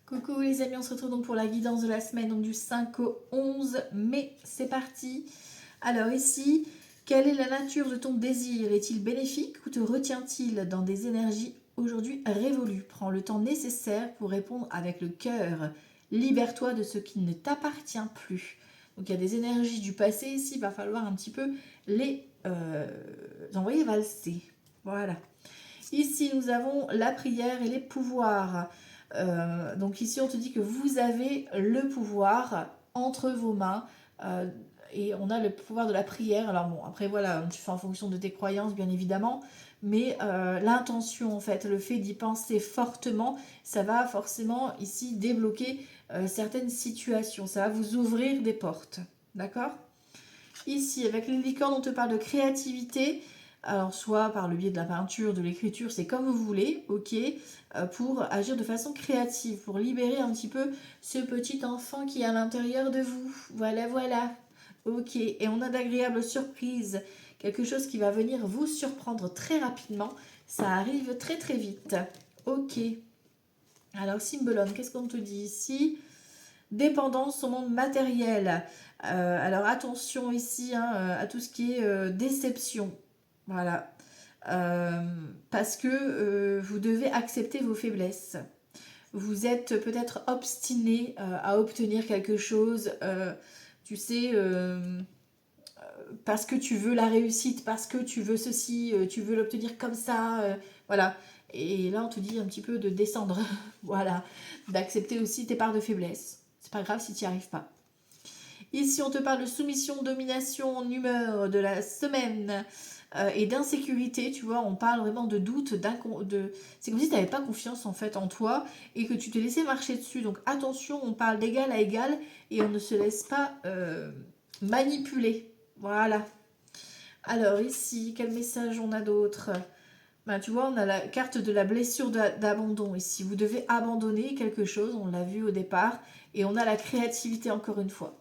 Coucou les amis, on se retrouve donc pour la guidance de la semaine, donc du 5 au 11 mai. C'est parti. Alors ici, quelle est la nature de ton désir? Est-il bénéfique ou te retient-il dans des énergies aujourd'hui révolues? Prends le temps nécessaire pour répondre avec le cœur. Libère-toi de ce qui ne t'appartient plus. Donc il y a des énergies du passé ici, il va falloir un petit peu les envoyer valser. Voilà. Ici, nous avons la prière et les pouvoirs. Donc ici, on te dit que vous avez le pouvoir entre vos mains. Et on a le pouvoir de la prière. Alors bon, après voilà, tu fais en fonction de tes croyances, bien évidemment. Mais l'intention, en fait, le fait d'y penser fortement, ça va forcément ici débloquer certaines situations. Ça va vous ouvrir des portes. D'accord? Ici, avec les licornes, on te parle de créativité. Alors, soit par le biais de la peinture, de l'écriture, c'est comme vous voulez, ok, pour agir de façon créative, pour libérer un petit peu ce petit enfant qui est à l'intérieur de vous. Voilà, voilà. Ok, et on a d'agréables surprises, quelque chose qui va venir vous surprendre très rapidement. Ça arrive très très vite. Ok. Alors, Symbolone, qu'est-ce qu'on te dit ici? Dépendance au monde matériel. Alors attention ici hein, à tout ce qui est déception. Voilà. Parce que vous devez accepter vos faiblesses. Vous êtes peut-être obstiné à obtenir quelque chose. Tu sais, parce que tu veux la réussite, parce que tu veux ceci, tu veux l'obtenir comme ça. Voilà. Et là, on te dit un petit peu de descendre. Voilà. D'accepter aussi tes parts de faiblesse. C'est pas grave si tu n'y arrives pas. Ici, on te parle de soumission, domination, humeur de la semaine et d'insécurité. Tu vois, on parle vraiment de doute, c'est comme si tu n'avais pas confiance en fait en toi et que tu te laissais marcher dessus. Donc attention, on parle d'égal à égal et on ne se laisse pas manipuler. Voilà. Alors ici, quel message on a d'autre? Ben, tu vois, on a la carte de la blessure d'abandon ici. Vous devez abandonner quelque chose, on l'a vu au départ, et on a la créativité encore une fois.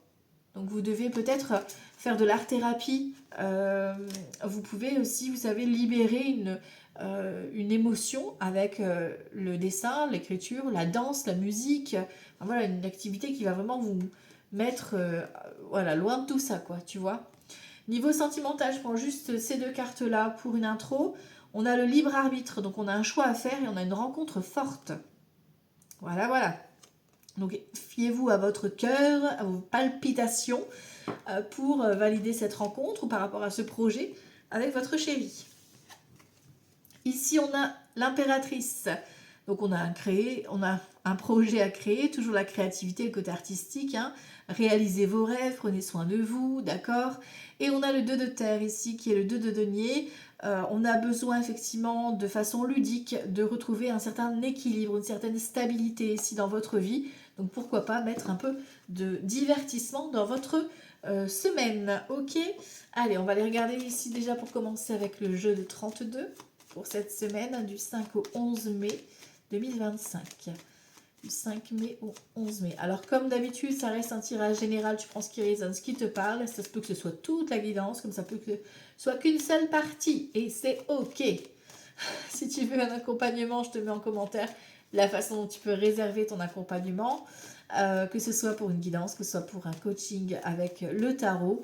Donc vous devez peut-être faire de l'art-thérapie. Vous pouvez aussi, vous savez, libérer une émotion avec le dessin, l'écriture, la danse, la musique. Enfin, voilà, une activité qui va vraiment vous mettre voilà, loin de tout ça, quoi, tu vois. Niveau sentimental, je prends juste ces deux cartes-là pour une intro. On a le libre arbitre, donc on a un choix à faire et on a une rencontre forte. Voilà, voilà. Donc fiez-vous à votre cœur, à vos palpitations pour valider cette rencontre ou par rapport à ce projet avec votre chéri. Ici, on a l'impératrice. Donc on a un projet à créer, toujours la créativité, le côté artistique. Hein. Réalisez vos rêves, prenez soin de vous, d'accord. Et on a le 2 de terre ici, qui est le 2 de denier. On a besoin effectivement de façon ludique de retrouver un certain équilibre, une certaine stabilité ici dans votre vie. Donc pourquoi pas mettre un peu de divertissement dans votre semaine. Ok, allez, on va les regarder ici déjà pour commencer avec le jeu de 32 pour cette semaine du 5 au 11 mai 2025. Du 5 mai au 11 mai. Alors comme d'habitude, ça reste un tirage général, tu prends ce qui résonne, ce qui te parle. Ça se peut que ce soit toute la guidance, comme ça peut que ce soit qu'une seule partie. Et c'est ok. Si tu veux un accompagnement, je te mets en commentaire la façon dont tu peux réserver ton accompagnement. Que ce soit pour une guidance, que ce soit pour un coaching avec le tarot,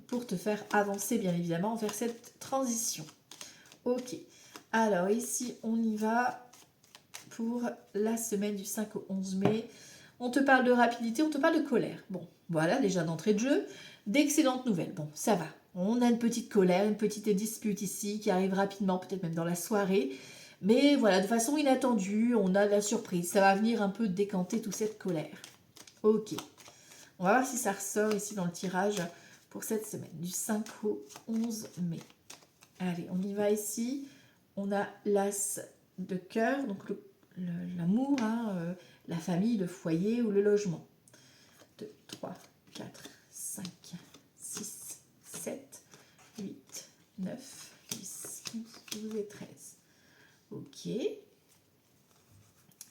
pour te faire avancer bien évidemment vers cette transition. Ok, alors ici on y va pour la semaine du 5 au 11 mai. On te parle de rapidité, on te parle de colère. Bon, voilà déjà d'entrée de jeu, d'excellentes nouvelles. Bon, ça va. On a une petite colère, une petite dispute ici qui arrive rapidement, peut-être même dans la soirée. Mais voilà, de façon inattendue, on a de la surprise. Ça va venir un peu décanter toute cette colère. Ok. On va voir si ça ressort ici dans le tirage pour cette semaine, du 5 au 11 mai. Allez, on y va ici. On a l'as de cœur, donc l'amour, hein, la famille, le foyer ou le logement. 2, 3, 4, 5, 6, 7, 8, 9, 10, 11, 12 et 13. Ok.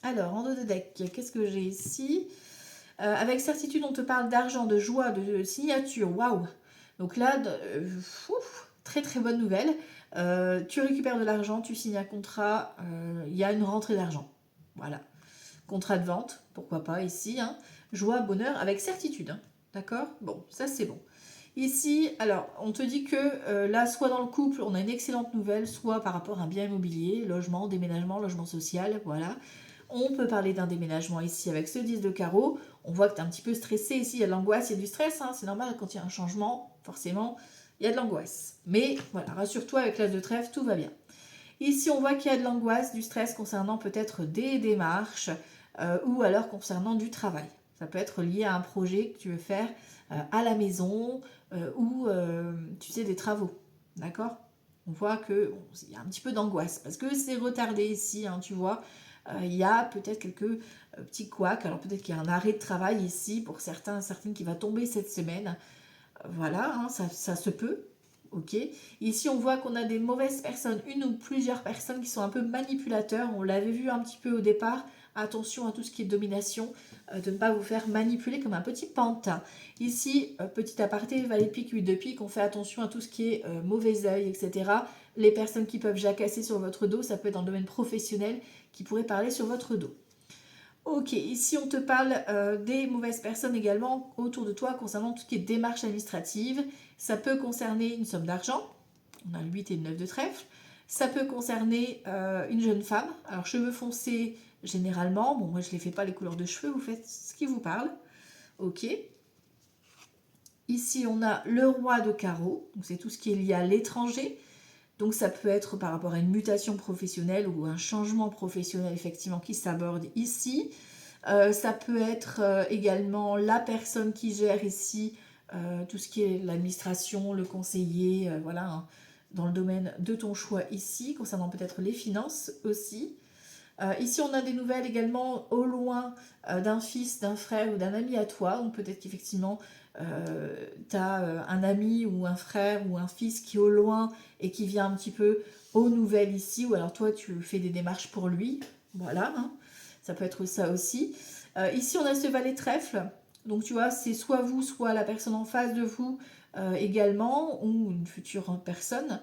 Alors, en dos de deck, qu'est-ce que j'ai ici? Avec certitude, on te parle d'argent, de joie, de signature. Waouh! Donc là, très très bonne nouvelle. Tu récupères de l'argent, tu signes un contrat, il y a une rentrée d'argent. Voilà. Contrat de vente, pourquoi pas ici, hein. Joie, bonheur, avec certitude, hein. D'accord? Bon, ça c'est bon. Ici, alors, on te dit que là, soit dans le couple, on a une excellente nouvelle, soit par rapport à un bien immobilier, logement, déménagement, logement social, voilà. On peut parler d'un déménagement ici avec ce 10 de carreau. On voit que tu es un petit peu stressé ici, il y a de l'angoisse, il y a du stress, hein. C'est normal quand il y a un changement, forcément, il y a de l'angoisse. Mais voilà, rassure-toi, avec l'as de trèfle, tout va bien. Ici, on voit qu'il y a de l'angoisse, du stress concernant peut-être des démarches ou alors concernant du travail. Ça peut être lié à un projet que tu veux faire à la maison ou, tu sais, des travaux. D'accord? On voit qu'il y a un petit peu d'angoisse parce que c'est retardé ici, hein, tu vois. Il y a peut-être quelques petits couacs. Alors peut-être qu'il y a un arrêt de travail ici pour certains, certaines qui va tomber cette semaine. Voilà, hein, ça se peut. Ok. Ici, on voit qu'on a des mauvaises personnes, une ou plusieurs personnes qui sont un peu manipulateurs. On l'avait vu un petit peu au départ. Attention à tout ce qui est domination, de ne pas vous faire manipuler comme un petit pantin. Ici, petit aparté, valet pique, 8 de pique, on fait attention à tout ce qui est mauvais œil, etc. Les personnes qui peuvent jacasser sur votre dos, ça peut être dans le domaine professionnel, qui pourraient parler sur votre dos. Ok, ici on te parle des mauvaises personnes également autour de toi concernant tout ce qui est démarche administrative. Ça peut concerner une somme d'argent, on a le 8 et le 9 de trèfle. Ça peut concerner une jeune femme, alors cheveux foncés généralement, bon moi je ne les fais pas les couleurs de cheveux, vous faites ce qui vous parle. Ok. Ici on a le roi de carreau, donc c'est tout ce qui est lié à l'étranger. Donc ça peut être par rapport à une mutation professionnelle ou un changement professionnel effectivement qui s'aborde ici. Ça peut être également la personne qui gère ici tout ce qui est l'administration, le conseiller, voilà, hein, dans le domaine de ton choix ici, concernant peut-être les finances aussi. Ici, on a des nouvelles également au loin d'un fils, d'un frère ou d'un ami à toi, ou peut-être qu'effectivement, tu as un ami ou un frère ou un fils qui est au loin et qui vient un petit peu aux nouvelles ici, ou alors toi, tu fais des démarches pour lui. Voilà, hein. Ça peut être ça aussi. Ici, on a ce valet trèfle. Donc, tu vois, c'est soit vous, soit la personne en face de vous également, ou une future personne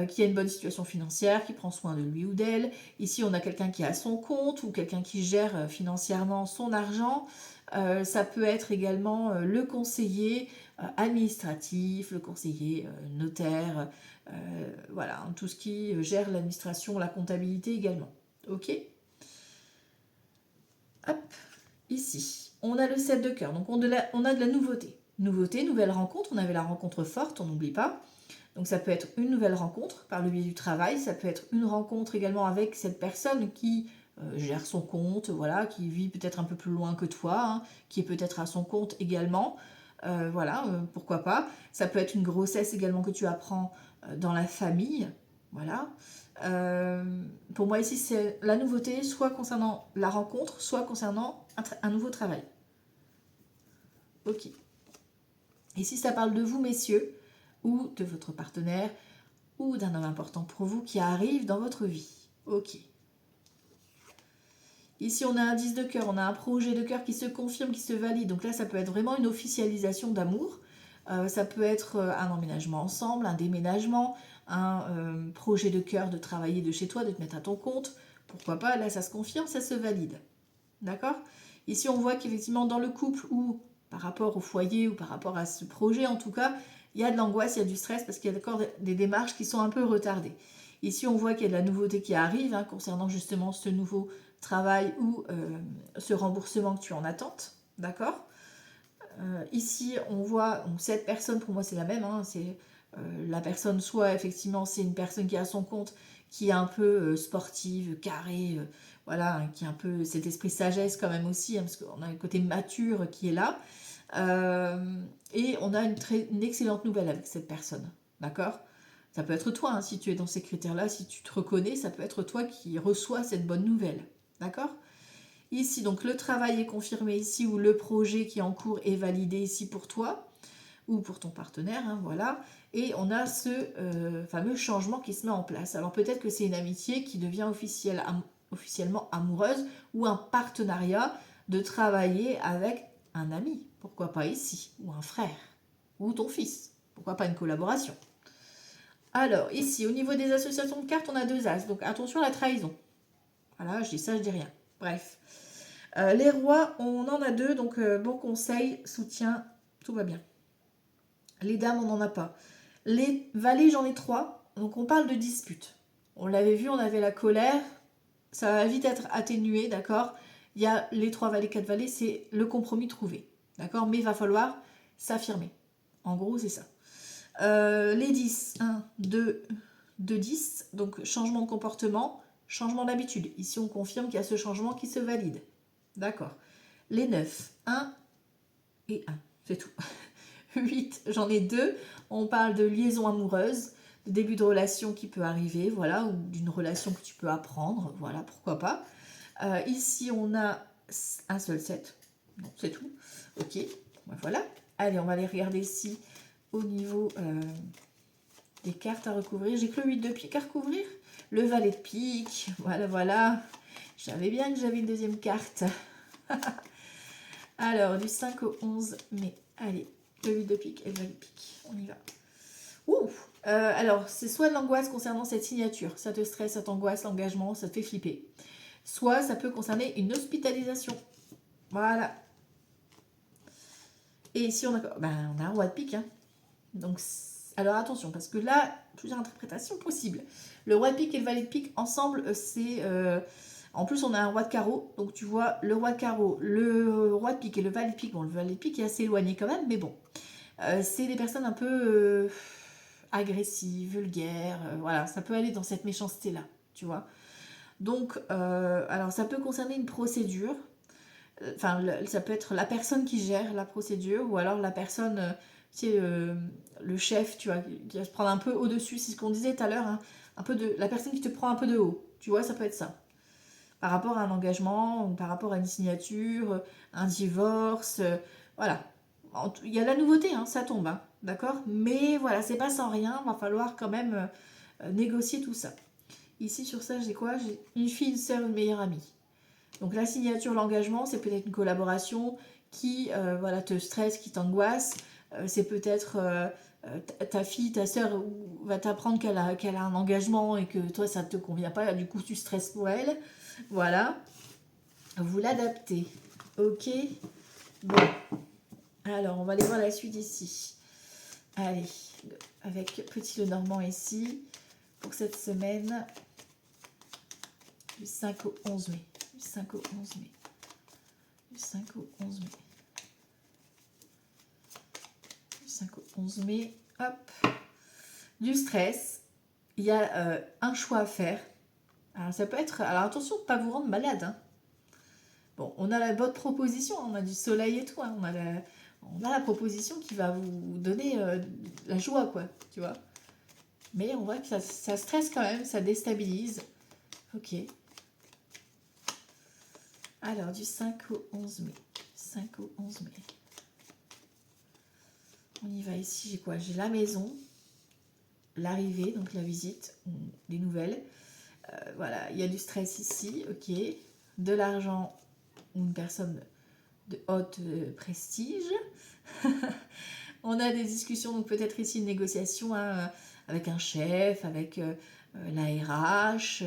qui a une bonne situation financière, qui prend soin de lui ou d'elle. Ici, on a quelqu'un qui a son compte ou quelqu'un qui gère financièrement son argent. Ça peut être également le conseiller administratif, le conseiller notaire, voilà, hein, tout ce qui gère l'administration, la comptabilité également. Ok? Hop, ici, on a le 7 de cœur, donc on a de la nouveauté. Nouveauté, nouvelle rencontre, on avait la rencontre forte, on n'oublie pas. Donc ça peut être une nouvelle rencontre par le biais du travail, ça peut être une rencontre également avec cette personne qui gère son compte, voilà, qui vit peut-être un peu plus loin que toi, hein, qui est peut-être à son compte également. Voilà, pourquoi pas. Ça peut être une grossesse également que tu apprends dans la famille, voilà. Euh, pour moi ici c'est la nouveauté, soit concernant la rencontre, soit concernant un nouveau travail. Ok. Ici ça parle de vous messieurs, ou de votre partenaire, ou d'un homme important pour vous qui arrive dans votre vie. Ok. Ici, on a un 10 de cœur, on a un projet de cœur qui se confirme, qui se valide. Donc là, ça peut être vraiment une officialisation d'amour. Ça peut être un emménagement ensemble, un déménagement, un projet de cœur de travailler de chez toi, de te mettre à ton compte. Pourquoi pas, là, ça se confirme, ça se valide. D'accord? Ici, on voit qu'effectivement, dans le couple ou par rapport au foyer ou par rapport à ce projet, en tout cas, il y a de l'angoisse, il y a du stress parce qu'il y a encore des démarches qui sont un peu retardées. Ici, on voit qu'il y a de la nouveauté qui arrive hein, concernant justement ce nouveau travail ou ce remboursement que tu es en attente. D'accord? Ici, on voit, donc cette personne, pour moi, c'est la même. Hein, c'est la personne, soit effectivement, c'est une personne qui a son compte, qui est un peu sportive, carrée, voilà, hein, qui a un peu cet esprit sagesse quand même aussi, hein, parce qu'on a un côté mature qui est là. Et on a une excellente nouvelle avec cette personne. D'accord? Ça peut être toi, hein, si tu es dans ces critères-là, si tu te reconnais, ça peut être toi qui reçois cette bonne nouvelle. D'accord? Ici, donc le travail est confirmé ici, ou le projet qui est en cours est validé ici pour toi, ou pour ton partenaire, hein, voilà. Et on a ce fameux changement qui se met en place. Alors peut-être que c'est une amitié qui devient officiellement amoureuse, ou un partenariat de travailler avec un ami, pourquoi pas ici, ou un frère, ou ton fils, pourquoi pas une collaboration. Alors ici, au niveau des associations de cartes, on a 2 as, donc attention à la trahison. Voilà, je dis ça, je dis rien. Bref. Les rois, on en a 2, donc bon conseil, soutien, tout va bien. Les dames, on n'en a pas. Les valets, j'en ai 3, donc on parle de dispute. On l'avait vu, on avait la colère, ça va vite être atténué, d'accord. Il y a les 3 valets, 4 valets, c'est le compromis trouvé, d'accord. Mais il va falloir s'affirmer. En gros, c'est ça. Les 10, 1, 2, 2, 10, donc changement de comportement, changement d'habitude. Ici, on confirme qu'il y a ce changement qui se valide. D'accord. Les 9, 1 et 1, c'est tout. 8, j'en ai 2. On parle de liaison amoureuse, de début de relation qui peut arriver, voilà, ou d'une relation que tu peux apprendre, voilà, pourquoi pas. Ici, on a un seul 7, bon, c'est tout. Ok, voilà. Allez, on va aller regarder ici au niveau des cartes à recouvrir. J'ai que le 8 de pique à recouvrir. Le valet de pique, voilà, voilà. Je savais bien que j'avais une deuxième carte. Alors, du 5 au 11 mai. Allez, le 8 de pique et le valet de pique. On y va. Ouh. Alors, c'est soit de l'angoisse concernant cette signature. Ça te stresse, ça t'angoisse, l'engagement, ça te fait flipper. Soit ça peut concerner une hospitalisation. Voilà. Et ici, on a un roi de pique. Hein. Donc, alors attention, parce que là, plusieurs interprétations possibles. Le roi de pique et le valet de pique, ensemble, c'est... En plus, on a un roi de carreau. Donc, tu vois, le roi de carreau, le roi de pique et le valet de pique. Bon, le valet de pique est assez éloigné quand même, mais bon. C'est des personnes un peu agressives, vulgaires. Voilà, ça peut aller dans cette méchanceté-là, tu vois. Donc, alors, ça peut concerner une procédure. Enfin, ça peut être la personne qui gère la procédure ou alors la personne, tu sais, le chef, tu vois, qui va se prendre un peu au-dessus. C'est ce qu'on disait tout à l'heure, hein, un peu de la personne qui te prend un peu de haut. Tu vois, ça peut être ça. Par rapport à un engagement ou par rapport à une signature, un divorce, voilà. Il y a de la nouveauté, hein, ça tombe, hein, d'accord. Mais voilà, c'est pas sans rien, va falloir quand même négocier tout ça. Ici, sur ça, j'ai quoi? J'ai une fille, une sœur, une meilleure amie. Donc la signature, l'engagement, c'est peut-être une collaboration qui voilà, te stresse, qui t'angoisse. C'est peut-être ta fille, ta sœur va t'apprendre qu'elle a un engagement et que toi, ça ne te convient pas. Du coup, tu stresses pour elle. Voilà. Vous l'adaptez. Ok. Bon. Alors, on va aller voir la suite ici. Allez. Avec Petit Lenormand ici. Pour cette semaine. Du 5 au 11 mai. Du 5 au 11 mai. Du 5 au 11 mai. Du 5 au 11 mai. Hop. Du stress. Il y a un choix à faire. Alors, ça peut être... Alors, attention de ne pas vous rendre malade. Hein. Bon, on a la bonne proposition. On a du soleil et tout. Hein. On a la proposition qui va vous donner la joie, quoi. Tu vois. Mais on voit que ça stresse quand même. Ça déstabilise. Ok. Alors, du 5 au 11 mai. 5 au 11 mai. On y va ici. J'ai quoi? J'ai la maison. L'arrivée, donc la visite. Des nouvelles. Voilà, il y a du stress ici. Ok. De l'argent. Une personne de haute prestige. On a des discussions, donc peut-être ici une négociation hein, avec un chef, avec la RH,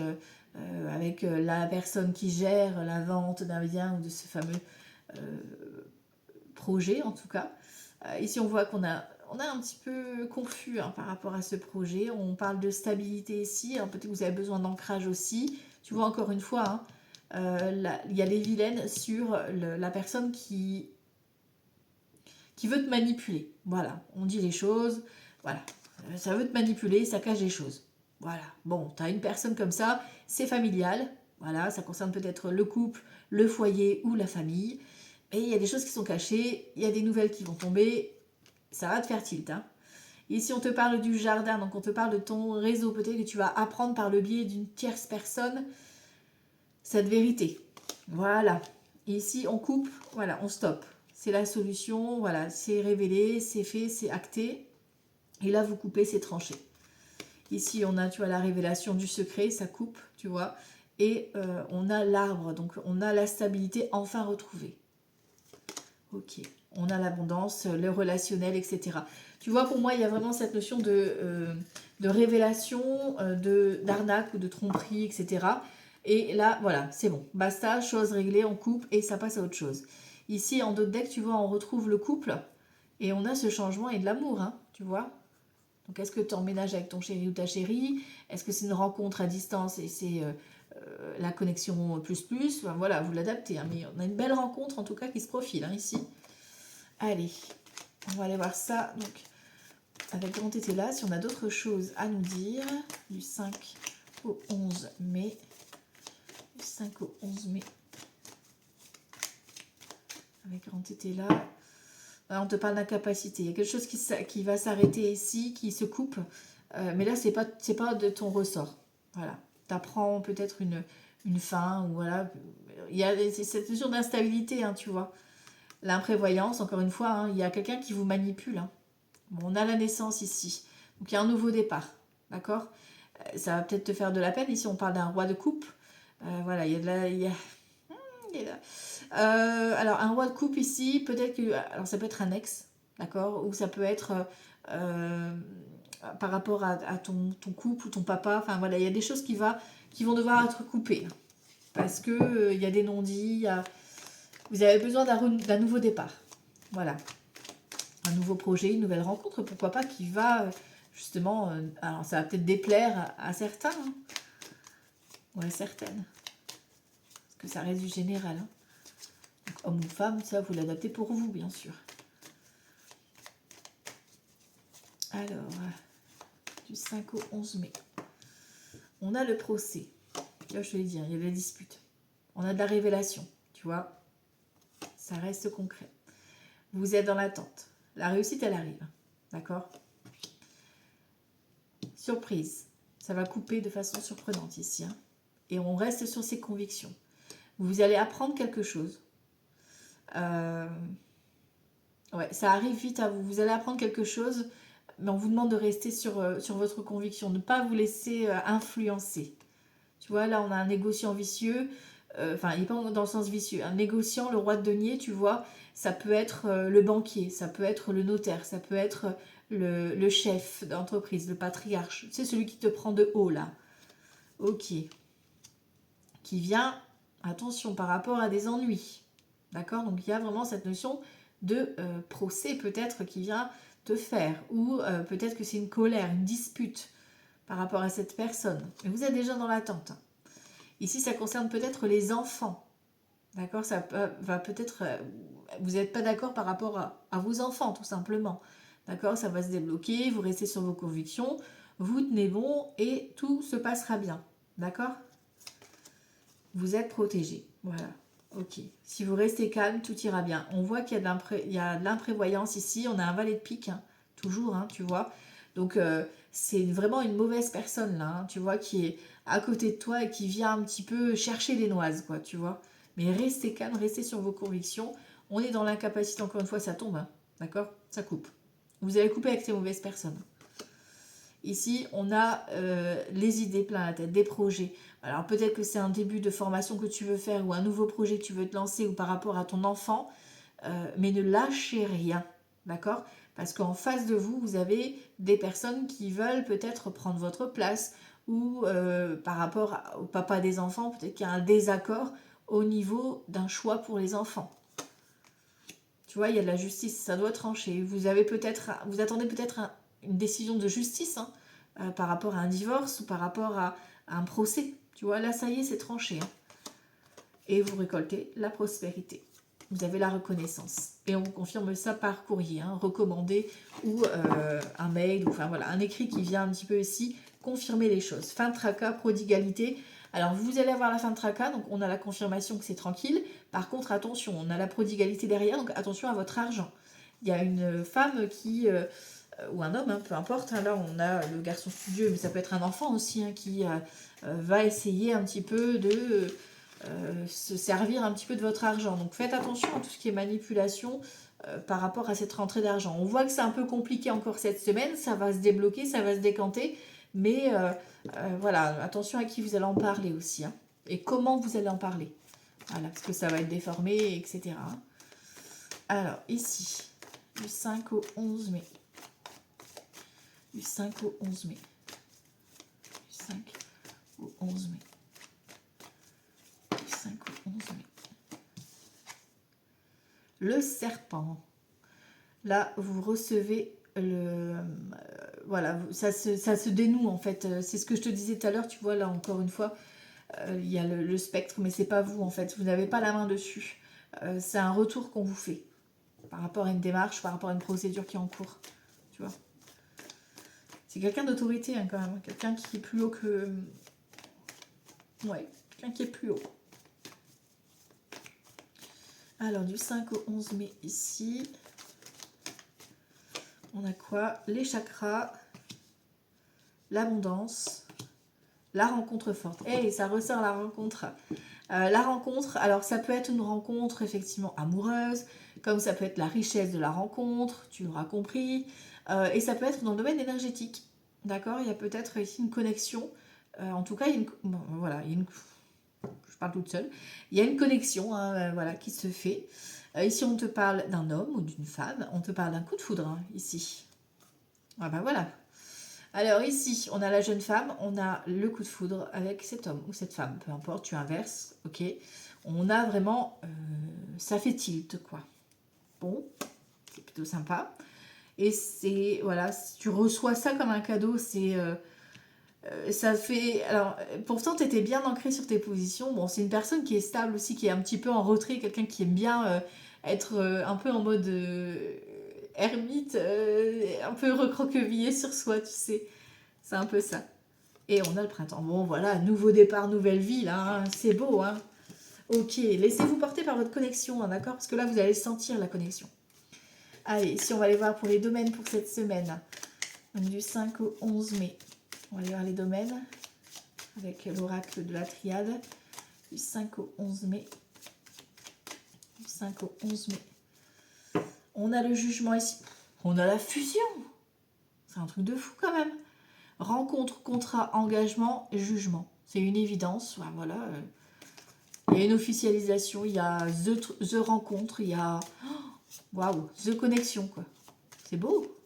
avec la personne qui gère la vente d'un bien ou de ce fameux projet en tout cas. Ici on voit qu'on a, on a un petit peu confus hein, par rapport à ce projet. On parle de stabilité ici, peut-être que vous avez besoin d'ancrage aussi. Tu vois encore une fois, hein, il y a les vilaines sur la personne qui veut te manipuler. Voilà, on dit les choses, voilà. Ça veut te manipuler, ça cache les choses. Voilà, bon, tu as une personne comme ça, c'est familial, voilà, ça concerne peut-être le couple, le foyer ou la famille, et il y a des choses qui sont cachées, il y a des nouvelles qui vont tomber, ça va te faire tilt. Hein. Ici, on te parle du jardin, donc on te parle de ton réseau, peut-être que tu vas apprendre par le biais d'une tierce personne cette vérité. Voilà, ici, on coupe, voilà, on stoppe. C'est la solution, voilà, c'est révélé, c'est fait, c'est acté. Et là, vous coupez, c'est tranché. Ici, on a, tu vois, la révélation du secret, ça coupe, tu vois. Et on a l'arbre, donc on a la stabilité enfin retrouvée. Ok, on a l'abondance, le relationnel, etc. Tu vois, pour moi, il y a vraiment cette notion de révélation, d'arnaque ou de tromperie, etc. Et là, voilà, c'est bon. Basta, chose réglée, on coupe et ça passe à autre chose. Ici, en d'autres decks, tu vois, on retrouve le couple et on a ce changement et de l'amour, hein, tu vois. Donc, est-ce que tu emménages avec ton chéri ou ta chérie? Est-ce que c'est une rencontre à distance et c'est la connexion plus? Enfin, voilà, vous l'adaptez. Hein, mais on a une belle rencontre, en tout cas, qui se profile, hein, ici. Allez, on va aller voir ça. Donc, avec Grand Tété là, si on a d'autres choses à nous dire, du 5 au 11 mai. Du 5 au 11 mai. Avec Grand Tété là. On te parle d'incapacité. Il y a quelque chose qui va s'arrêter ici, qui se coupe. Mais là, c'est pas de ton ressort. Voilà. Tu apprends peut-être une fin, ou voilà. Il y a cette notion d'instabilité, hein, tu vois. L'imprévoyance, encore une fois, hein, il y a quelqu'un qui vous manipule. Hein. Bon, on a la naissance ici. Donc il y a un nouveau départ. D'accord. Ça va peut-être te faire de la peine. Ici, on parle d'un roi de coupe. Voilà, il y a de la... alors, un roi de coupe ici, peut-être que... Alors, ça peut être un ex, d'accord? Ou ça peut être par rapport à ton couple ou ton papa. Enfin, voilà, il y a des choses qui vont devoir être coupées. Parce que il y a des non-dits, vous avez besoin d'un nouveau départ. Voilà. Un nouveau projet, une nouvelle rencontre, pourquoi pas, qui va justement... alors, ça va peut-être déplaire à certains. Hein. Ou à certaines. Parce que ça reste du général. Hein. Homme ou femme, ça vous l'adaptez pour vous, bien sûr. Alors, du 5 au 11 mai. On a le procès. Là, je te l'ai dit, il y a la dispute. On a de la révélation, tu vois. Ça reste concret. Vous êtes dans l'attente. La réussite, elle arrive. D'accord? Surprise. Ça va couper de façon surprenante ici. Hein. Et on reste sur ses convictions. Vous allez apprendre quelque chose. Ouais, ça arrive vite à vous. Vous allez apprendre quelque chose, mais on vous demande de rester sur votre conviction, ne pas vous laisser influencer. Tu vois, là, on a un négociant vicieux, enfin, il n'est pas dans le sens vicieux. Un négociant, le roi de denier, tu vois, ça peut être le banquier, ça peut être le notaire, ça peut être le chef d'entreprise, le patriarche. C'est celui qui te prend de haut, là. Ok. Qui vient, attention, par rapport à des ennuis. D'accord? Donc, il y a vraiment cette notion de procès, peut-être, qui vient te faire. Ou peut-être que c'est une colère, une dispute par rapport à cette personne. Mais vous êtes déjà dans l'attente. Ici, ça concerne peut-être les enfants. D'accord? Ça va peut-être... vous n'êtes pas d'accord par rapport à vos enfants, tout simplement. D'accord? Ça va se débloquer, vous restez sur vos convictions, vous tenez bon et tout se passera bien. D'accord? Vous êtes protégé. Voilà. Ok. Si vous restez calme, tout ira bien. On voit qu'il y a de l'imprévoyance ici. On a un valet de pique. Hein. Toujours, hein, tu vois. Donc, c'est vraiment une mauvaise personne, là. Hein, tu vois, qui est à côté de toi et qui vient un petit peu chercher les noises, quoi, tu vois. Mais restez calme, restez sur vos convictions. On est dans l'incapacité, encore une fois, ça tombe. Hein, d'accord? Ça coupe. Vous allez couper avec ces mauvaises personnes. Ici, on a les idées plein la tête, des projets. Alors peut-être que c'est un début de formation que tu veux faire ou un nouveau projet que tu veux te lancer ou par rapport à ton enfant, mais ne lâchez rien, d'accord? Parce qu'en face de vous, vous avez des personnes qui veulent peut-être prendre votre place ou par rapport au papa des enfants, peut-être qu'il y a un désaccord au niveau d'un choix pour les enfants. Tu vois, il y a de la justice, ça doit trancher. Vous attendez peut-être une décision de justice hein, par rapport à un divorce ou par rapport à un procès. Tu vois, là, ça y est, c'est tranché. Hein. Et vous récoltez la prospérité. Vous avez la reconnaissance. Et on vous confirme ça par courrier, hein, recommandé ou un mail, ou, enfin voilà, un écrit qui vient un petit peu ici confirmer les choses. Fin de tracas, prodigalité. Alors, vous allez avoir la fin de tracas, donc on a la confirmation que c'est tranquille. Par contre, attention, on a la prodigalité derrière, donc attention à votre argent. Il y a une femme qui, ou un homme, hein, peu importe, hein, là on a le garçon studieux, mais ça peut être un enfant aussi, hein, qui va essayer un petit peu de se servir un petit peu de votre argent. Donc faites attention à tout ce qui est manipulation par rapport à cette rentrée d'argent. On voit que c'est un peu compliqué encore cette semaine, ça va se débloquer, ça va se décanter, mais voilà, attention à qui vous allez en parler aussi, hein, et comment vous allez en parler. Voilà, parce que ça va être déformé, etc. Alors, ici, du 5 au 11 mai. Du 5 au 11 mai. Du 5 au 11 mai. 11 mai. Le serpent. Là, vous recevez le... voilà, ça se dénoue en fait. C'est ce que je te disais tout à l'heure, tu vois, là encore une fois, il y a le spectre, mais c'est pas vous en fait. Vous n'avez pas la main dessus. C'est un retour qu'on vous fait par rapport à une démarche, par rapport à une procédure qui est en cours. Tu vois. C'est quelqu'un d'autorité hein, quand même. Quelqu'un qui est plus haut que... Ouais, quelqu'un qui est plus haut. Alors, du 5 au 11 mai ici, on a quoi? Les chakras, l'abondance, la rencontre forte. Hey, ça ressort la rencontre. La rencontre, alors ça peut être une rencontre effectivement amoureuse, comme ça peut être la richesse de la rencontre, tu l'auras compris, et ça peut être dans le domaine énergétique. D'accord? Il y a peut-être ici une connexion. En tout cas, il y a une, bon, voilà, il y a une, je parle toute seule. Il y a une connexion hein, voilà, qui se fait. Ici, on te parle d'un homme ou d'une femme. On te parle d'un coup de foudre, hein, ici. Ah ben voilà. Alors ici, on a la jeune femme, on a le coup de foudre avec cet homme ou cette femme. Peu importe, tu inverses, ok. On a vraiment... ça fait tilt, quoi. Bon, c'est plutôt sympa. Et c'est... Voilà, si tu reçois ça comme un cadeau, c'est... ça fait... Alors, pourtant, tu étais bien ancré sur tes positions. Bon, c'est une personne qui est stable aussi, qui est un petit peu en retrait, quelqu'un qui aime bien être un peu en mode ermite, un peu recroquevillé sur soi, tu sais. C'est un peu ça. Et on a le printemps. Bon, voilà, nouveau départ, nouvelle vie, là. Hein, c'est beau, hein. Ok, laissez-vous porter par votre connexion, hein, d'accord? Parce que là, vous allez sentir la connexion. Allez, si on va aller voir pour les domaines pour cette semaine. Donc, du 5 au 11 mai. On va aller voir les domaines avec l'oracle de la triade. Du 5 au 11 mai. Du 5 au 11 mai. On a le jugement ici. On a la fusion. C'est un truc de fou quand même. Rencontre, contrat, engagement, jugement. C'est une évidence. Voilà. Il y a une officialisation, il y a the rencontre, il y a... Waouh, the connexion, quoi. C'est beau.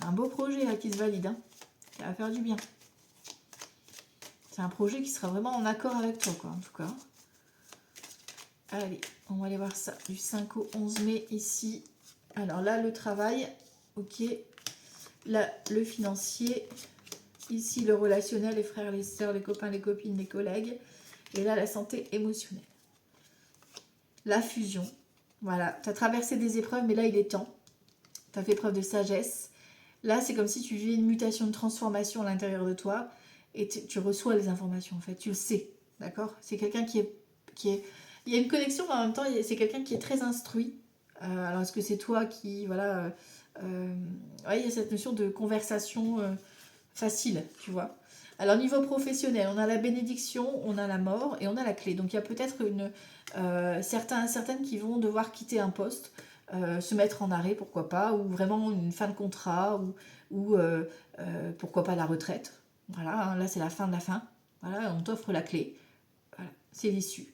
Un beau projet là qui se valide. Hein. Ça va faire du bien. C'est un projet qui sera vraiment en accord avec toi, quoi, en tout cas. Allez, on va aller voir ça. Du 5 au 11 mai, ici. Alors là, le travail. Ok. Là, le financier. Ici, le relationnel, les frères, les sœurs, les copains, les copines, les collègues. Et là, la santé émotionnelle. La fusion. Voilà, tu as traversé des épreuves, mais là, il est temps. Tu as fait preuve de sagesse. Là, c'est comme si tu vivais une mutation, une transformation à l'intérieur de toi. Et tu reçois les informations, en fait. Tu le sais, d'accord? C'est quelqu'un qui est... Il y a une connexion, mais en même temps, c'est quelqu'un qui est très instruit. Alors, est-ce que c'est toi qui... Voilà... ouais, il y a cette notion de conversation facile, tu vois. Alors, niveau professionnel, on a la bénédiction, on a la mort et on a la clé. Donc, il y a peut-être certaines qui vont devoir quitter un poste, se mettre en arrêt, pourquoi pas, ou vraiment une fin de contrat, ou pourquoi pas la retraite. Voilà, hein, là, c'est la fin de la fin. Voilà, on t'offre la clé. Voilà, c'est l'issue.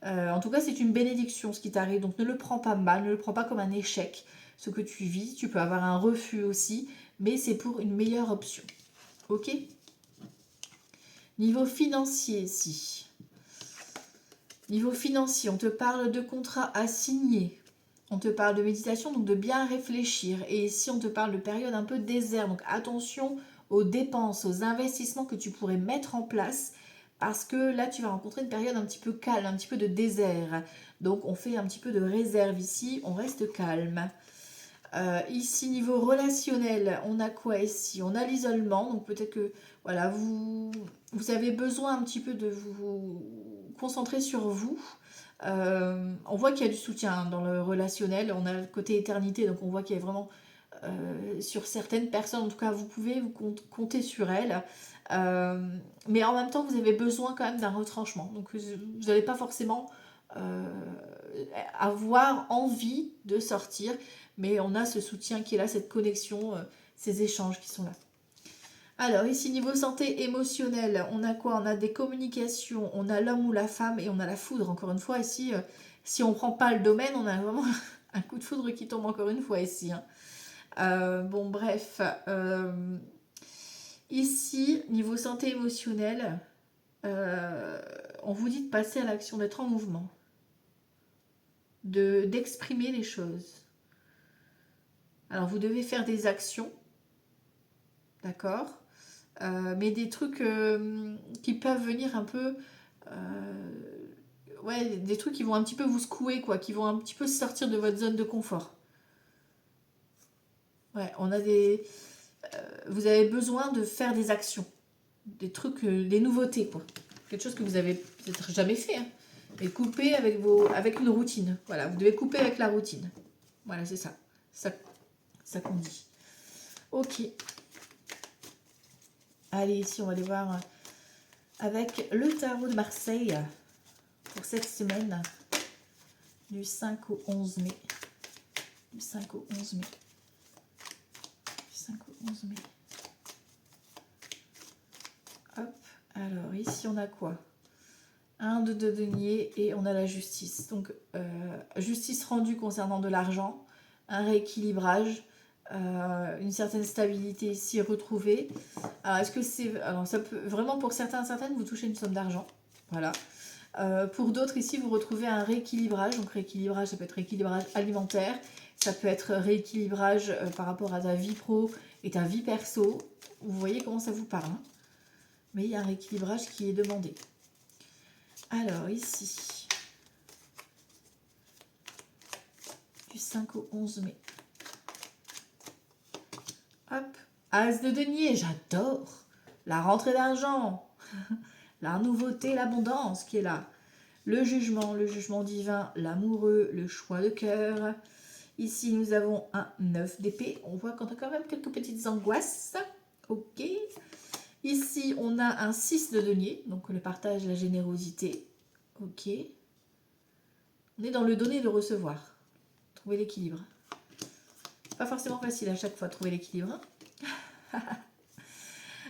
En tout cas, c'est une bénédiction ce qui t'arrive, donc ne le prends pas mal, ne le prends pas comme un échec, ce que tu vis. Tu peux avoir un refus aussi, mais c'est pour une meilleure option. Ok? Niveau financier ici. Niveau financier, on te parle de contrat à signer. On te parle de méditation, donc de bien réfléchir. Et ici, on te parle de période un peu désert. Donc attention aux dépenses, aux investissements que tu pourrais mettre en place. Parce que là, tu vas rencontrer une période un petit peu calme, un petit peu de désert. Donc on fait un petit peu de réserve ici, on reste calme. Ici, niveau relationnel, on a quoi ici? On a l'isolement, donc peut-être que voilà, vous avez besoin un petit peu de vous concentrer sur vous. On voit qu'il y a du soutien dans le relationnel, on a le côté éternité, donc on voit qu'il y a vraiment sur certaines personnes, en tout cas vous pouvez vous compter sur elles. Mais en même temps, vous avez besoin quand même d'un retranchement, donc vous n'allez pas forcément avoir envie de sortir, mais on a ce soutien qui est là, cette connexion, ces échanges qui sont là. Alors ici, niveau santé émotionnelle, on a quoi? On a des communications, on a l'homme ou la femme et on a la foudre. Encore une fois, ici, si on ne prend pas le domaine, on a vraiment un coup de foudre qui tombe encore une fois ici. Hein. Bon, bref. Ici, niveau santé émotionnelle, on vous dit de passer à l'action, d'être en mouvement, d'exprimer les choses. Alors, vous devez faire des actions, d'accord, mais des trucs qui peuvent venir un peu... ouais, des trucs qui vont un petit peu vous secouer, quoi, qui vont un petit peu sortir de votre zone de confort. Ouais, on a des... vous avez besoin de faire des actions, des trucs, des nouveautés, quoi. Quelque chose que vous avez peut-être jamais fait, hein. Et couper avec une routine. Voilà, vous devez couper avec la routine. Voilà, c'est ça. Ça qu'on dit. Ok. Allez, ici, on va aller voir avec le tarot de Marseille pour cette semaine du 5 au 11 mai. Du 5 au 11 mai. Du 5 au 11 mai. Hop. Alors, ici, on a quoi? Un de denier et on a la justice. Donc, justice rendue concernant de l'argent, un rééquilibrage, une certaine stabilité ici retrouvée. Alors, est-ce que c'est... Alors, ça peut vraiment, pour certains, certaines, vous touchez une somme d'argent. Voilà. Pour d'autres, ici, vous retrouvez un rééquilibrage. Donc, rééquilibrage, ça peut être rééquilibrage alimentaire. Ça peut être rééquilibrage par rapport à ta vie pro et ta vie perso. Vous voyez comment ça vous parle, hein. Mais il y a un rééquilibrage qui est demandé. Alors, ici, du 5 au 11 mai. Hop, As de denier, j'adore. La rentrée d'argent, la nouveauté, l'abondance qui est là. Le jugement divin, l'amoureux, le choix de cœur. Ici, nous avons un 9 d'épée. On voit qu'on a quand même quelques petites angoisses. Ok. Ici, on a un 6 de denier, donc le partage, la générosité. Ok. On est dans le donner et le recevoir. Trouver l'équilibre. Pas forcément facile à chaque fois de trouver l'équilibre. Hein.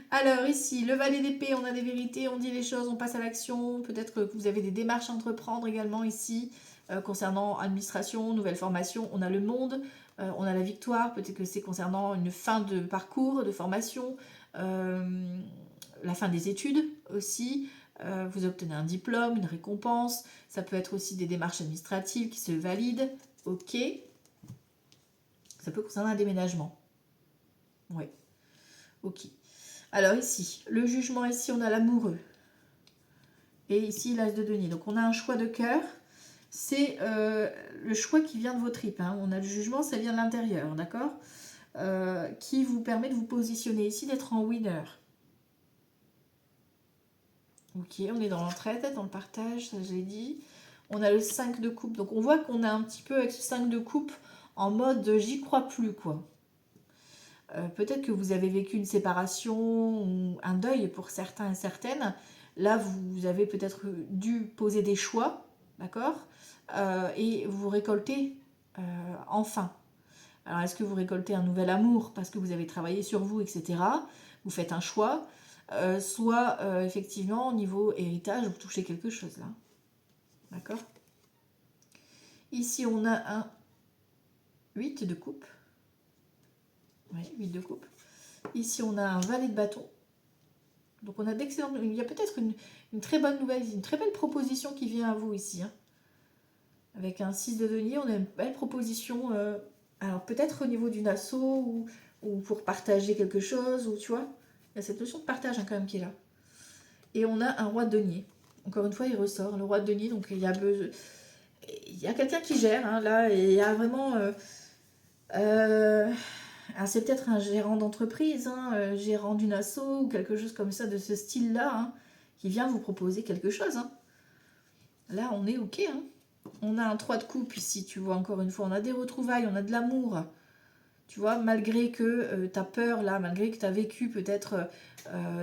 Alors ici, le valet d'épée, on a des vérités, on dit les choses, on passe à l'action. Peut-être que vous avez des démarches à entreprendre également ici, concernant administration, nouvelle formation. On a le monde, on a la victoire, peut-être que c'est concernant une fin de parcours, de formation, la fin des études aussi. Vous obtenez un diplôme, une récompense. Ça peut être aussi des démarches administratives qui se valident. Ok. Ça peut concerner un déménagement. Oui. Ok. Alors ici, le jugement, ici on a l'amoureux. Et ici l'as de denier. Donc on a un choix de cœur. C'est le choix qui vient de vos tripes, hein. On a le jugement, ça vient de l'intérieur, d'accord, qui vous permet de vous positionner ici, d'être en winner. Ok, on est dans l'entraide, dans le partage, ça j'ai dit. On a le 5 de coupe. Donc on voit qu'on a un petit peu avec ce 5 de coupe en mode j'y crois plus, quoi. Peut-être que vous avez vécu une séparation ou un deuil pour certains et certaines. Là, vous avez peut-être dû poser des choix, d'accord, et vous récoltez enfin. Alors, est-ce que vous récoltez un nouvel amour parce que vous avez travaillé sur vous, etc. Vous faites un choix. Soit, effectivement, au niveau héritage, vous touchez quelque chose, là. D'accord. Ici, on a un 8 de coupe. Oui, 8 de coupe. Ici, on a un valet de bâton. Donc, on a d'excellentes... Il y a peut-être une très bonne nouvelle, une très belle proposition qui vient à vous ici, hein. Avec un 6 de denier, on a une belle proposition. Alors, peut-être au niveau d'une asso ou pour partager quelque chose, ou tu vois. Il y a cette notion de partage, hein, quand même qui est là. Et on a un roi de denier. Encore une fois, il ressort, le roi de denier. Donc, il y a quelqu'un qui gère, hein, là. Et il y a vraiment... alors c'est peut-être un gérant d'entreprise, hein, gérant d'une asso ou quelque chose comme ça de ce style-là, hein, qui vient vous proposer quelque chose, hein. Là, on est ok, hein. On a un 3 de coupe ici, tu vois, encore une fois. On a des retrouvailles, on a de l'amour. Tu vois, malgré que tu as peur, là, malgré que tu as vécu peut-être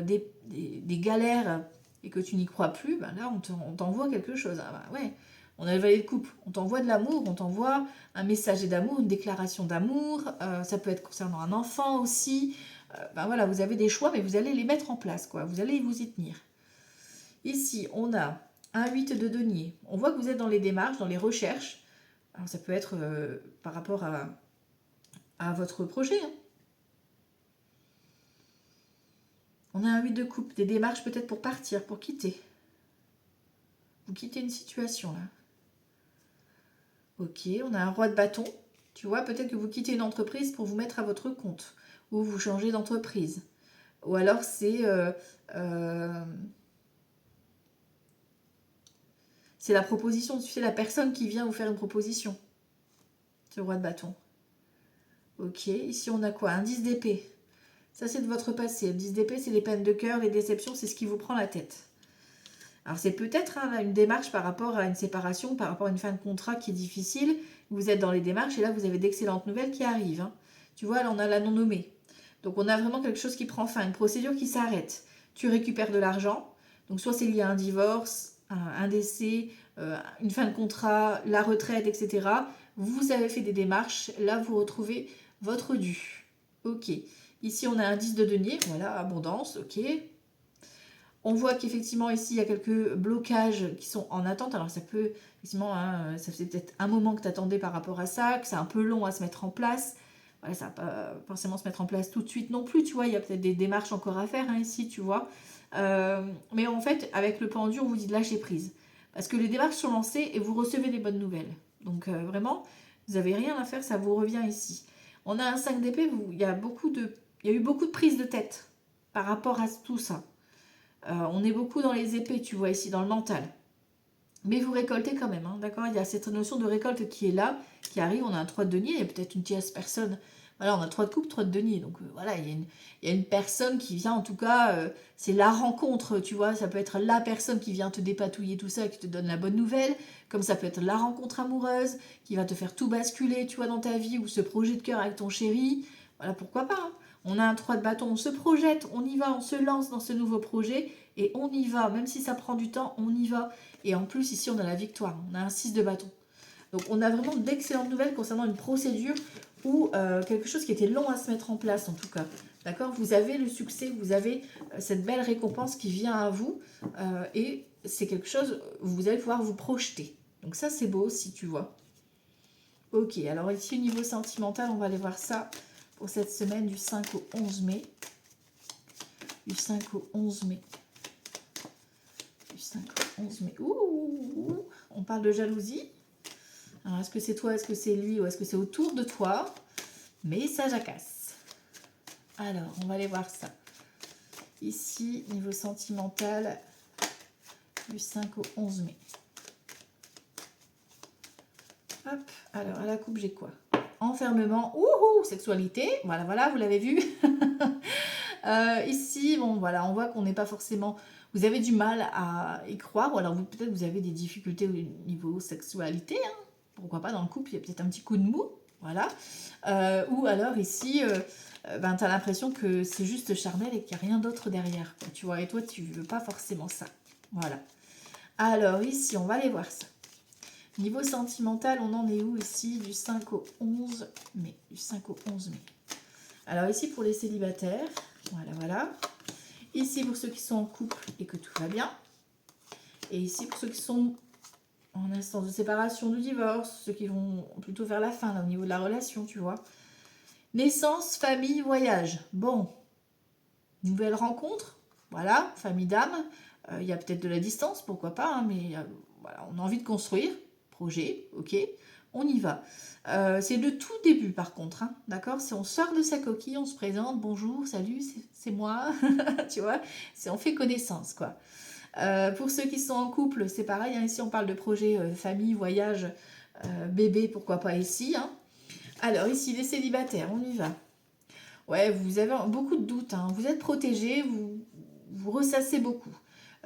des galères et que tu n'y crois plus, ben là, on t'envoie quelque chose. Ah, ben, ouais. On a le valet de coupe, on t'envoie de l'amour, on t'envoie un messager d'amour, une déclaration d'amour. Ça peut être concernant un enfant aussi. Ben voilà, vous avez des choix, mais vous allez les mettre en place, quoi. Vous allez vous y tenir. Ici, on a un 8 de denier. On voit que vous êtes dans les démarches, dans les recherches. Alors, ça peut être par rapport à votre projet, hein. On a un 8 de coupe, des démarches peut-être pour partir, pour quitter. Vous quittez une situation là. Ok, on a un roi de bâton. Tu vois, peut-être que vous quittez une entreprise pour vous mettre à votre compte. Ou vous changez d'entreprise. Ou alors euh, c'est la proposition. Tu sais, la personne qui vient vous faire une proposition. Ce roi de bâton. Ok, ici on a quoi? Un 10 d'épée. Ça c'est de votre passé. Le 10 d'épée, c'est les peines de cœur, les déceptions, c'est ce qui vous prend la tête. Alors c'est peut-être une démarche par rapport à une séparation, par rapport à une fin de contrat qui est difficile. Vous êtes dans les démarches et là vous avez d'excellentes nouvelles qui arrivent. Hein. Tu vois, là on a la non nommée. Donc on a vraiment quelque chose qui prend fin, une procédure qui s'arrête. Tu récupères de l'argent. Donc soit c'est lié à un divorce, un décès, une fin de contrat, la retraite, etc. Vous avez fait des démarches. Là vous retrouvez votre dû. Ok. Ici on a un 10 de denier. Voilà, abondance. Ok. On voit qu'effectivement ici il y a quelques blocages qui sont en attente. Alors ça peut, effectivement, hein, ça fait peut-être un moment que tu attendais par rapport à ça, que c'est un peu long à se mettre en place. Voilà, ça va pas forcément se mettre en place tout de suite non plus, tu vois. Il y a peut-être des démarches encore à faire hein, ici, tu vois. Mais en fait, avec le pendu, on vous dit de lâcher prise. Parce que les démarches sont lancées et vous recevez des bonnes nouvelles. Donc vraiment, vous n'avez rien à faire, ça vous revient ici. On a un 5 d'épée, il y a eu beaucoup de prises de tête par rapport à tout ça. On est beaucoup dans les épées, tu vois, ici, dans le mental. Mais vous récoltez quand même, hein, d'accord? Il y a cette notion de récolte qui est là, qui arrive. On a un 3 de denier, il y a peut-être une tierce personne. Voilà, on a 3 de coupe, 3 de denier. Donc voilà, il y a une personne qui vient, en tout cas, c'est la rencontre, tu vois. Ça peut être la personne qui vient te dépatouiller tout ça, qui te donne la bonne nouvelle. Comme ça peut être la rencontre amoureuse, qui va te faire tout basculer, tu vois, dans ta vie, ou ce projet de cœur avec ton chéri. Voilà, pourquoi pas, hein. On a un 3 de bâton, on se projette, on y va, on se lance dans ce nouveau projet et on y va. Même si ça prend du temps, on y va. Et en plus, ici, on a la victoire. On a un 6 de bâton. Donc, on a vraiment d'excellentes nouvelles concernant une procédure ou quelque chose qui était long à se mettre en place, en tout cas. D'accord? Vous avez le succès, vous avez cette belle récompense qui vient à vous. Et c'est quelque chose, vous allez pouvoir vous projeter. Donc, ça, c'est beau aussi, tu vois. Ok, alors ici, au niveau sentimental, on va aller voir ça pour cette semaine du 5 au 11 mai. Du 5 au 11 mai. Du 5 au 11 mai. Ouh, on parle de jalousie. Alors, est-ce que c'est toi, est-ce que c'est lui ou est-ce que c'est autour de toi? Message à casse. Alors, on va aller voir ça. Ici, niveau sentimental, du 5 au 11 mai. Hop, alors à la coupe, j'ai quoi? Enfermement, ouhou, sexualité, voilà, vous l'avez vu. Ici, bon, voilà, on voit qu'on n'est pas forcément... Vous avez du mal à y croire, ou alors peut-être vous avez des difficultés au niveau sexualité, hein. Pourquoi pas dans le couple, il y a peut-être un petit coup de mou, voilà. Ou alors ici, ben, tu as l'impression que c'est juste charnel et qu'il n'y a rien d'autre derrière, quoi, tu vois, et toi, tu veux pas forcément ça, voilà. Alors ici, on va aller voir ça. Niveau sentimental, on en est où ici? Du 5 au 11 mai. Du 5 au 11 mai. Alors ici, pour les célibataires, voilà. Ici, pour ceux qui sont en couple et que tout va bien. Et ici, pour ceux qui sont en instance de séparation, de divorce, ceux qui vont plutôt vers la fin, là, au niveau de la relation, tu vois. Naissance, famille, voyage. Bon, nouvelle rencontre, voilà, famille d'âme. Il y a peut-être de la distance, pourquoi pas, hein, mais voilà, on a envie de construire. Projet, ok, on y va. C'est le tout début par contre, hein, d'accord? Si on sort de sa coquille, on se présente, bonjour, salut, c'est moi, tu vois, on fait connaissance, quoi. Pour ceux qui sont en couple, c'est pareil, hein, ici on parle de projet famille, voyage, bébé, pourquoi pas ici, hein. Alors ici, les célibataires, on y va. Ouais, vous avez beaucoup de doutes, hein. Vous êtes protégés, vous ressassez beaucoup.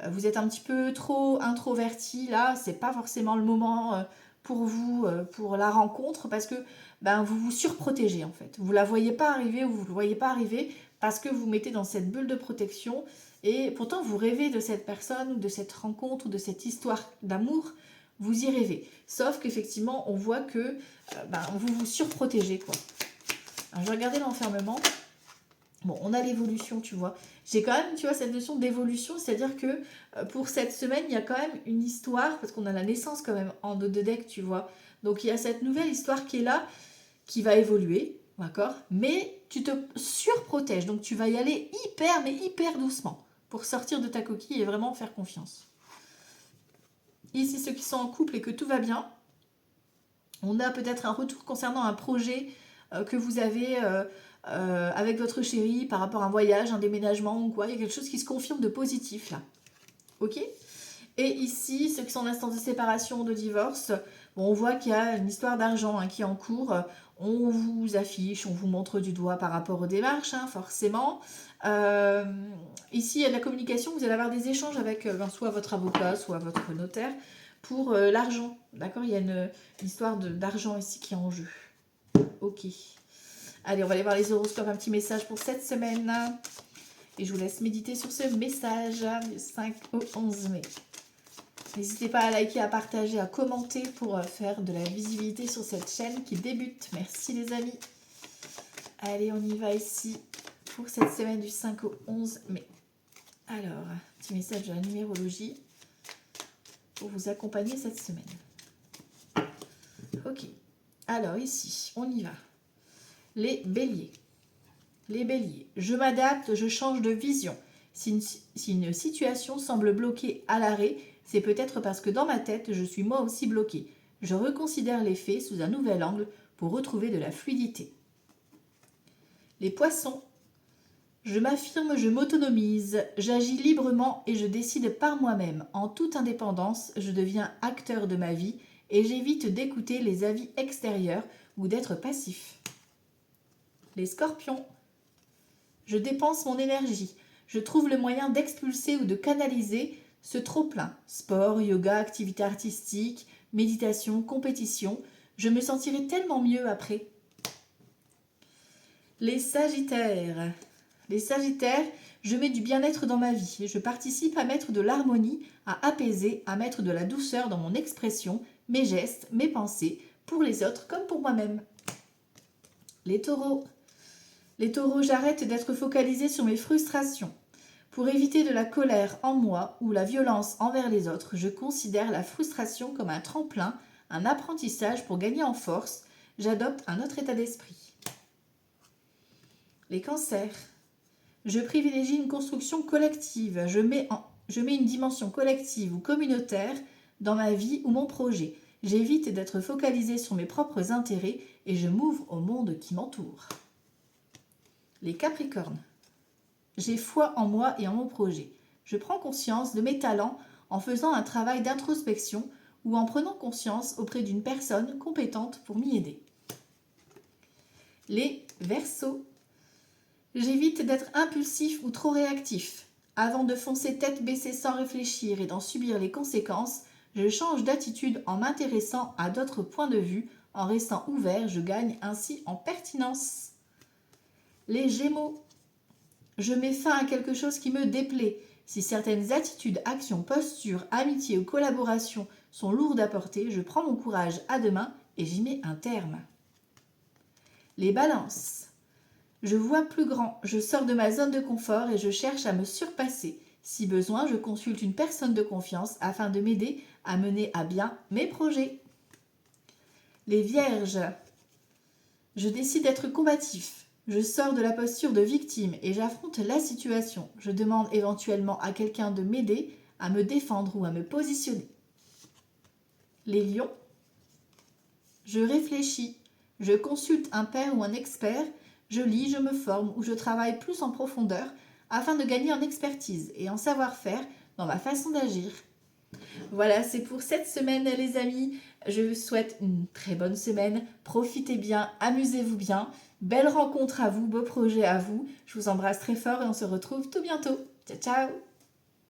Vous êtes un petit peu trop introverti, là, c'est pas forcément le moment pour vous, pour la rencontre, parce que ben, vous vous surprotégez en fait. Vous la voyez pas arriver ou vous ne le voyez pas arriver parce que vous mettez dans cette bulle de protection et pourtant vous rêvez de cette personne ou de cette rencontre ou de cette histoire d'amour, vous y rêvez. Sauf qu'effectivement, on voit que ben, vous vous surprotégez, quoi. Alors, je vais regarder l'enfermement. Bon, on a l'évolution, tu vois. J'ai quand même, tu vois, cette notion d'évolution, c'est-à-dire que pour cette semaine, il y a quand même une histoire, parce qu'on a la naissance quand même en dos de deck, tu vois. Donc, il y a cette nouvelle histoire qui est là, qui va évoluer. d'accord? Mais tu te surprotèges, donc tu vas y aller hyper, mais hyper doucement pour sortir de ta coquille et vraiment faire confiance. Ici, ceux qui sont en couple et que tout va bien, on a peut-être un retour concernant un projet que vous avez avec votre chéri par rapport à un voyage, un déménagement ou quoi. Il y a quelque chose qui se confirme de positif là. Ok? Et ici, ceux qui sont en instance de séparation ou de divorce, bon, on voit qu'il y a une histoire d'argent qui est en cours. On vous affiche, on vous montre du doigt par rapport aux démarches, forcément. Ici, il y a de la communication. Vous allez avoir des échanges avec soit votre avocat, soit votre notaire pour l'argent. D'accord? Il y a une histoire d'argent ici qui est en jeu. Ok. Allez, on va aller voir les horoscopes. Un petit message pour cette semaine. Et je vous laisse méditer sur ce message du 5 au 11 mai. N'hésitez pas à liker, à partager, à commenter pour faire de la visibilité sur cette chaîne qui débute. Merci les amis. Allez, on y va ici pour cette semaine du 5 au 11 mai. Alors, petit message de la numérologie pour vous accompagner cette semaine. Ok. Alors ici, on y va. Les béliers. Les béliers. Je m'adapte, je change de vision. Si une situation semble bloquée à l'arrêt, c'est peut-être parce que dans ma tête, je suis moi aussi bloquée. Je reconsidère les faits sous un nouvel angle pour retrouver de la fluidité. Les poissons. Je m'affirme, je m'autonomise, j'agis librement et je décide par moi-même. En toute indépendance, je deviens acteur de ma vie et j'évite d'écouter les avis extérieurs ou d'être passif. Les scorpions. Je dépense mon énergie. Je trouve le moyen d'expulser ou de canaliser ce trop-plein. Sport, yoga, activité artistique, méditation, compétition. Je me sentirai tellement mieux après. Les sagittaires. Les sagittaires, je mets du bien-être dans ma vie. Je participe à mettre de l'harmonie, à apaiser, à mettre de la douceur dans mon expression, mes gestes, mes pensées, pour les autres comme pour moi-même. Les taureaux. Les taureaux, j'arrête d'être focalisée sur mes frustrations. Pour éviter de la colère en moi ou la violence envers les autres, je considère la frustration comme un tremplin, un apprentissage pour gagner en force. J'adopte un autre état d'esprit. Les cancers. Je privilégie une construction collective. Je mets une dimension collective ou communautaire dans ma vie ou mon projet. J'évite d'être focalisée sur mes propres intérêts et je m'ouvre au monde qui m'entoure. Les capricornes. J'ai foi en moi et en mon projet. Je prends conscience de mes talents en faisant un travail d'introspection ou en prenant conscience auprès d'une personne compétente pour m'y aider. Les Verseaux. J'évite d'être impulsif ou trop réactif. Avant de foncer tête baissée sans réfléchir et d'en subir les conséquences, je change d'attitude en m'intéressant à d'autres points de vue. En restant ouvert, je gagne ainsi en pertinence. Les Gémeaux. Je mets fin à quelque chose qui me déplaît. Si certaines attitudes, actions, postures, amitiés ou collaborations sont lourdes à porter, je prends mon courage à deux mains et j'y mets un terme. Les Balances. Je vois plus grand, je sors de ma zone de confort et je cherche à me surpasser. Si besoin, je consulte une personne de confiance afin de m'aider à mener à bien mes projets. Les Vierges. Je décide d'être combatif. Je sors de la posture de victime et j'affronte la situation. Je demande éventuellement à quelqu'un de m'aider à me défendre ou à me positionner. Les Lions. Je réfléchis. Je consulte un père ou un expert. Je lis, je me forme ou je travaille plus en profondeur afin de gagner en expertise et en savoir-faire dans ma façon d'agir. Voilà, c'est pour cette semaine les amis. Je vous souhaite une très bonne semaine. Profitez bien, amusez-vous bien. Belle rencontre à vous, beau projet à vous. Je vous embrasse très fort et on se retrouve tout bientôt. Ciao, ciao!